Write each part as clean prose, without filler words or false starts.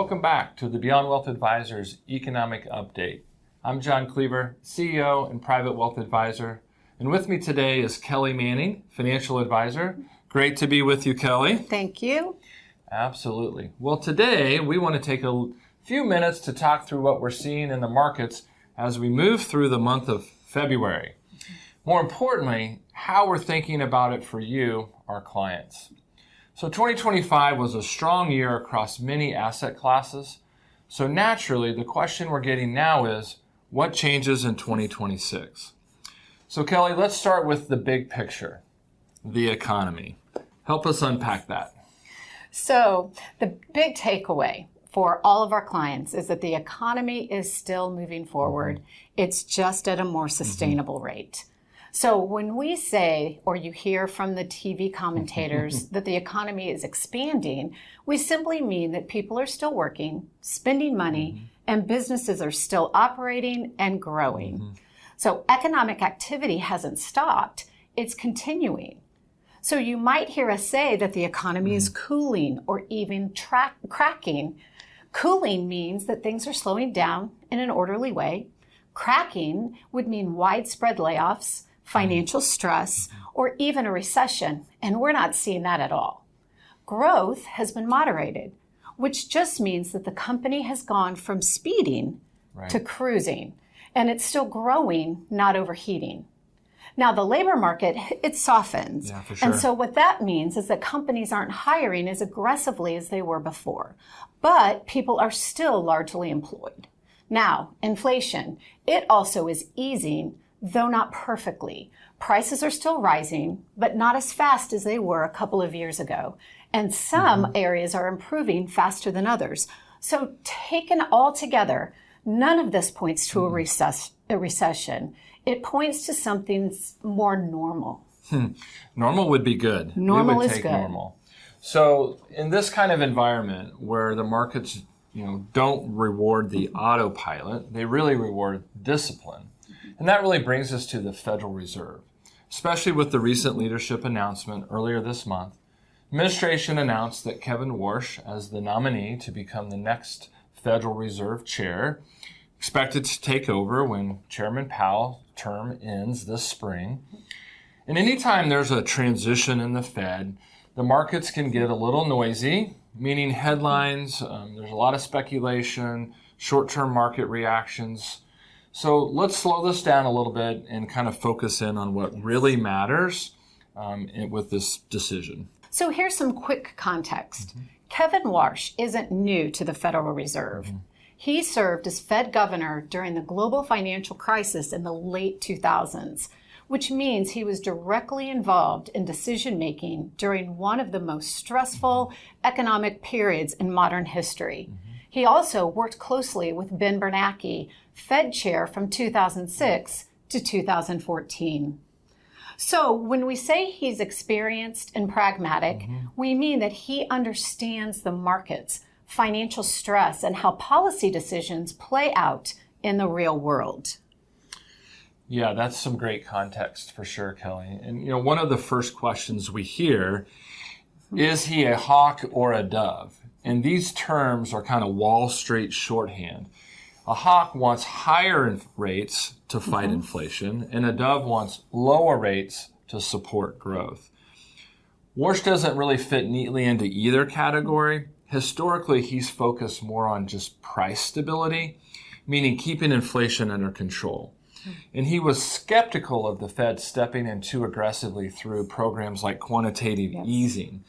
welcome back to the Beyond Wealth Advisors Economic Update. I'm John Cleaver, CEO and Private Wealth Advisor, and with me today is Kelley Manning, Financial Advisor. Great to be with you, Kelley. Thank you. Absolutely. Well, today we want to take a few minutes to talk through what we're seeing in the markets as we move through the month of February. More importantly, how we're thinking about it for you, our clients. So 2025 was a strong year across many asset classes. So naturally, the question we're getting now is, what changes in 2026? So Kelley, let's start with the big picture, the economy. Help us unpack that. So the big takeaway for all of our clients is that the economy is still moving forward. It's just at a more sustainable rate. So when we say, or you hear from the TV commentators that the economy is expanding, we simply mean that people are still working, spending money, and businesses are still operating and growing. So economic activity hasn't stopped, it's continuing. So you might hear us say that the economy is cooling or even cracking. Cooling means that things are slowing down in an orderly way. Cracking would mean widespread layoffs, financial stress, or even a recession, and we're not seeing that at all. Growth has been moderated, which just means that the company has gone from speeding to cruising, and it's still growing, not overheating. Now, the labor market, it softens. Yeah, for sure. And so what that means is that companies aren't hiring as aggressively as they were before, but people are still largely employed. Now, inflation, it also is easing, though not perfectly. Prices are still rising, but not as fast as they were a couple of years ago. And some areas are improving faster than others. So taken all together, none of this points to a recession. It points to something more normal. Normal would be good. Normal we would is take good. Normal. So in this kind of environment where the markets don't reward the autopilot, they really reward discipline. And that really brings us to the Federal Reserve, especially with the recent leadership announcement earlier this month. Administration announced that Kevin Warsh as the nominee to become the next Federal Reserve chair, expected to take over when Chairman Powell's term ends this spring. And anytime there's a transition in the Fed, the markets can get a little noisy, meaning headlines, there's a lot of speculation, short-term market reactions. So let's slow this down a little bit and kind of focus in on what really matters with this decision. So here's some quick context. Kevin Warsh isn't new to the Federal Reserve. He served as Fed governor during the global financial crisis in the late 2000s, which means he was directly involved in decision-making during one of the most stressful economic periods in modern history. He also worked closely with Ben Bernanke, Fed chair from 2006 to 2014. So when we say he's experienced and pragmatic, we mean that he understands the markets, financial stress, and how policy decisions play out in the real world. Yeah, that's some great context for sure, Kelley. And one of the first questions we hear, is he a hawk or a dove? And these terms are kind of Wall Street shorthand. A hawk wants higher rates to fight inflation, and a dove wants lower rates to support growth. Warsh doesn't really fit neatly into either category. Historically, he's focused more on just price stability, meaning keeping inflation under control. And he was skeptical of the Fed stepping in too aggressively through programs like quantitative easing,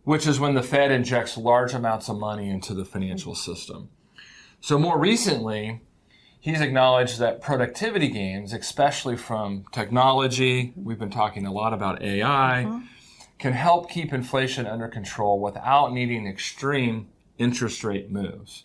which is when the Fed injects large amounts of money into the financial system. So more recently, he's acknowledged that productivity gains, especially from technology, we've been talking a lot about AI, can help keep inflation under control without needing extreme interest rate moves.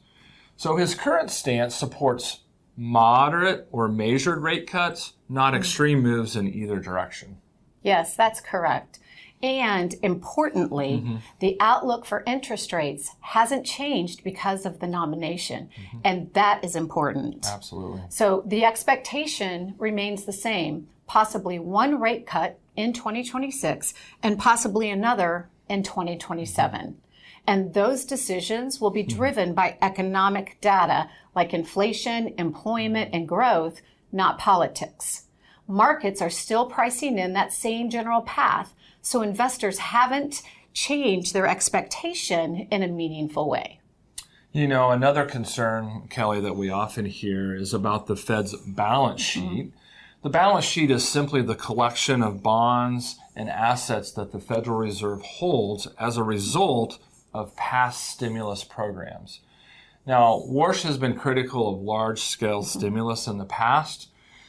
So his current stance supports moderate or measured rate cuts, not extreme moves in either direction. Yes, that's correct. And importantly, the outlook for interest rates hasn't changed because of the nomination. And that is important. Absolutely. So the expectation remains the same, possibly one rate cut in 2026 and possibly another in 2027. And those decisions will be driven by economic data like inflation, employment, and growth, not politics. Markets are still pricing in that same general path, so investors haven't changed their expectation in a meaningful way. You know, another concern, Kelley, that we often hear is about the Fed's balance sheet. The balance sheet is simply the collection of bonds and assets that the Federal Reserve holds as a result of past stimulus programs. Now, Warsh has been critical of large-scale stimulus in the past,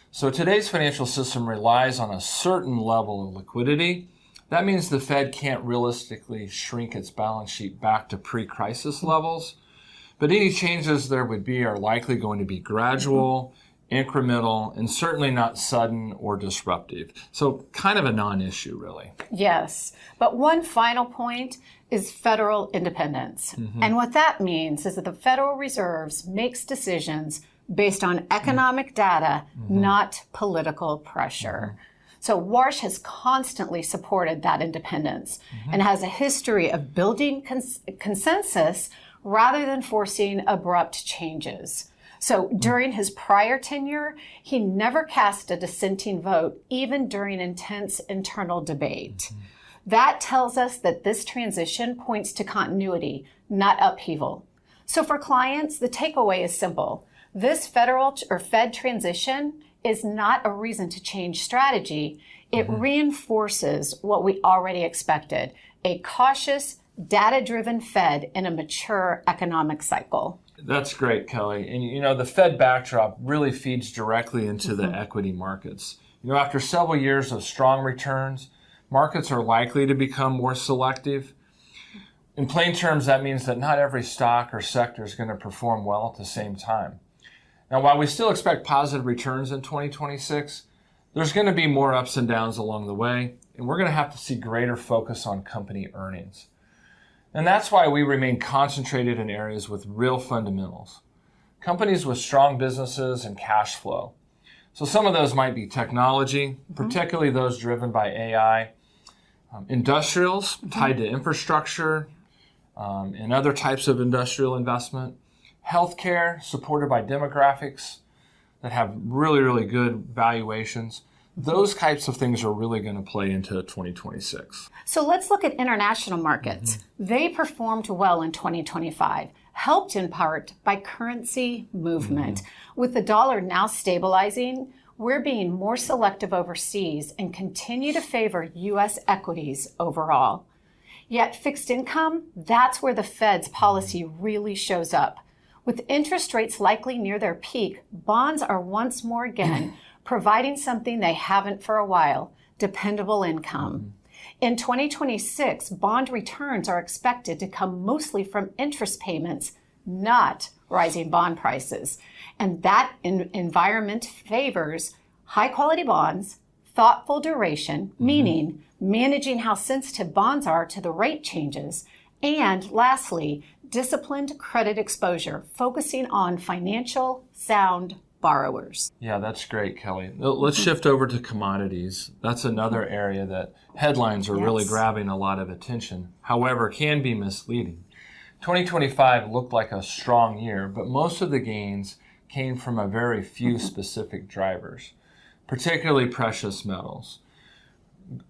so today's financial system relies on a certain level of liquidity. That means the Fed can't realistically shrink its balance sheet back to pre-crisis levels, but any changes there would be are likely going to be gradual, incremental, and certainly not sudden or disruptive. So kind of a non-issue, really. Yes, but one final point is federal independence. And what that means is that the Federal Reserve makes decisions based on economic data, not political pressure. So Warsh has constantly supported that independence and has a history of building consensus rather than forcing abrupt changes. So during his prior tenure, he never cast a dissenting vote, even during intense internal debate. That tells us that this transition points to continuity, not upheaval. So for clients, the takeaway is simple. This federal or Fed transition is not a reason to change strategy. It reinforces what we already expected, a cautious, data-driven Fed in a mature economic cycle. That's great, Kelley. And you know, the Fed backdrop really feeds directly into the equity markets. You know, after several years of strong returns, markets are likely to become more selective. In plain terms, that means that not every stock or sector is going to perform well at the same time. Now, while we still expect positive returns in 2026, there's going to be more ups and downs along the way, and we're going to have to see greater focus on company earnings. And that's why we remain concentrated in areas with real fundamentals. Companies with strong businesses and cash flow. So some of those might be technology, particularly those driven by AI, industrials tied to infrastructure and other types of industrial investment, healthcare supported by demographics that have really, really good valuations. Those types of things are really going to play into 2026. So let's look at international markets. They performed well in 2025, helped in part by currency movement. With the dollar now stabilizing, we're being more selective overseas and continue to favor U.S. equities overall. Yet fixed income, that's where the Fed's policy really shows up. With interest rates likely near their peak, bonds are once more again providing something they haven't for a while, dependable income. In 2026, bond returns are expected to come mostly from interest payments, not rising bond prices. And that environment favors high-quality bonds, thoughtful duration, meaning managing how sensitive bonds are to the rate changes, and lastly, disciplined credit exposure, focusing on financial sound borrowers. Yeah, that's great, Kelley. Let's shift over to commodities. That's another area that headlines are really grabbing a lot of attention, however, can be misleading. 2025 looked like a strong year, but most of the gains came from a very few specific drivers, particularly precious metals.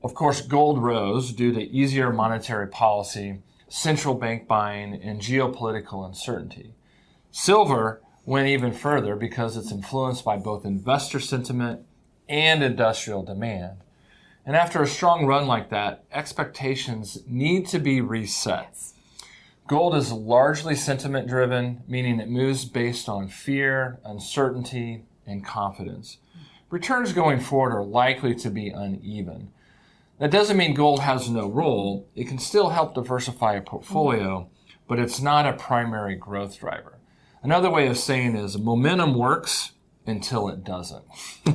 Of course, gold rose due to easier monetary policy, central bank buying, and geopolitical uncertainty. Silver went even further because it's influenced by both investor sentiment and industrial demand. And after a strong run like that, expectations need to be reset. Gold is largely sentiment driven, meaning it moves based on fear, uncertainty, and confidence. Returns going forward are likely to be uneven. That doesn't mean gold has no role. It can still help diversify a portfolio, but it's not a primary growth driver. Another way of saying is momentum works until it doesn't.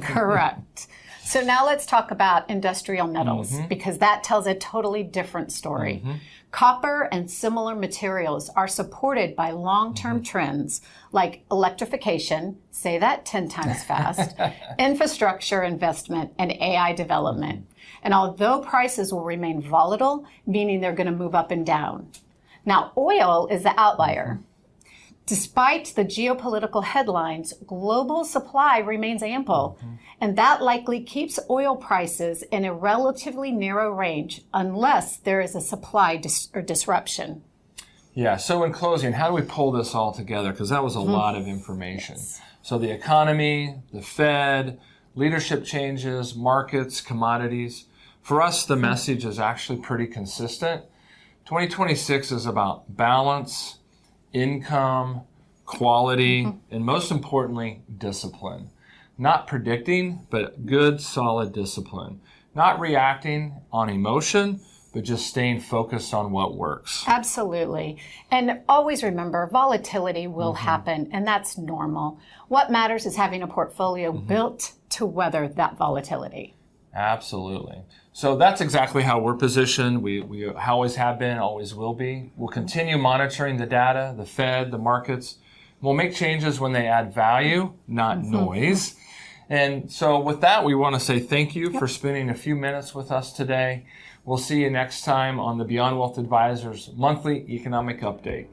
Correct. So now let's talk about industrial metals because that tells a totally different story. Copper and similar materials are supported by long-term trends like electrification, say that 10 times fast, infrastructure investment, and AI development. And although prices will remain volatile, meaning they're going to move up and down, Now, oil is the outlier. Despite the geopolitical headlines, global supply remains ample, and that likely keeps oil prices in a relatively narrow range unless there is a supply or disruption. Yeah, so in closing, how do we pull this all together? Because that was a lot of information. So the economy, the Fed, leadership changes, markets, commodities. For us, the message is actually pretty consistent. 2026 is about balance, income, quality, and most importantly, discipline. Not predicting, but good, solid discipline. Not reacting on emotion, but just staying focused on what works. Absolutely. And always remember, volatility will happen, and that's normal. What matters is having a portfolio built to weather that volatility. Absolutely. So that's exactly how we're positioned. We always have been, always will be. We'll continue monitoring the data, the Fed, the markets. We'll make changes when they add value, not noise. And so with that, we want to say thank you for spending a few minutes with us today. We'll see you next time on the Beyond Wealth Advisors Monthly Economic Update.